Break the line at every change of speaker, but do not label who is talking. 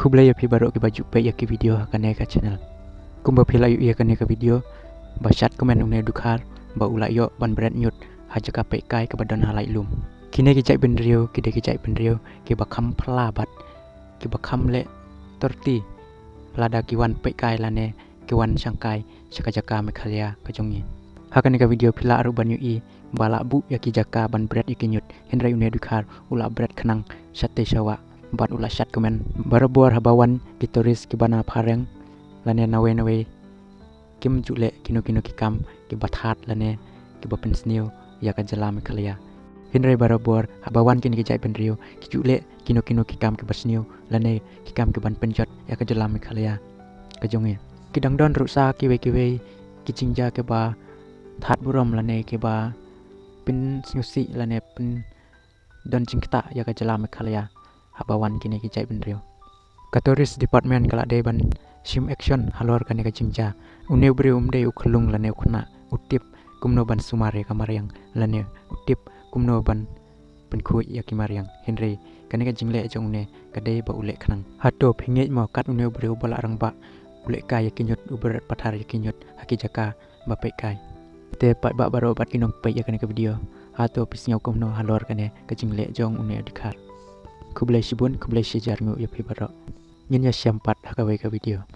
Kublai api baru ke baju pe ya ke video hakane ka channel. Kumba phila yu ya kane ka video. Bashat komen ungne dukhar ba ula yo ban brand nyut haja ka pe kai ke badan halai lum. Kine ki jai benrio kide ki jai benrio ke bakam pelabat ke bakam le torti lada ki wan pe kai lane ki wan sangkai sakajaka me khalya kajongi. Hakane ka video phila aru ban yu i bala bu ya ki jaka ban brand ikinyut henrai ungne dukhar ula brand khanang sate sawa ban ula shat komen barabuar habawan kitoris ki bana phareng lane nawe kim jule kino ki kam ki bathat lane ki bapen sneu ya ka jala me khalya henrai barabuar habawan kini ki jai benrio ki jule kino ki kam ki basneu lane ki kam ki ban penjat ya ka jala me khalya ka jonge ki dangdon rusa ki we ki jingja ke ba that buram lane ke ba pin snusi lane pin don jingta ya ka jala me khalya habawan kini ki jai benrio katoris department kala de ban sim action halor kane ka jingja une bre umde ukhlung lane khuna utip kumno ban sumare kamaryang lane utip kumno ban penkhoi ya kimaryang henry kane ka jingle jongne kade ba ule khnang hato phinge mo kat une bre bala rangba ule ka ya kinyut uber pathar ya kinyut haki jaka ba pe kai te pat ba baro bat kinong pe ya kane ka video hato pisngau kumno halor kane ka jingle jong une dikhar kublai sibun kublai sijar ngu ya pi baro nyen ya siampat hakawe ka video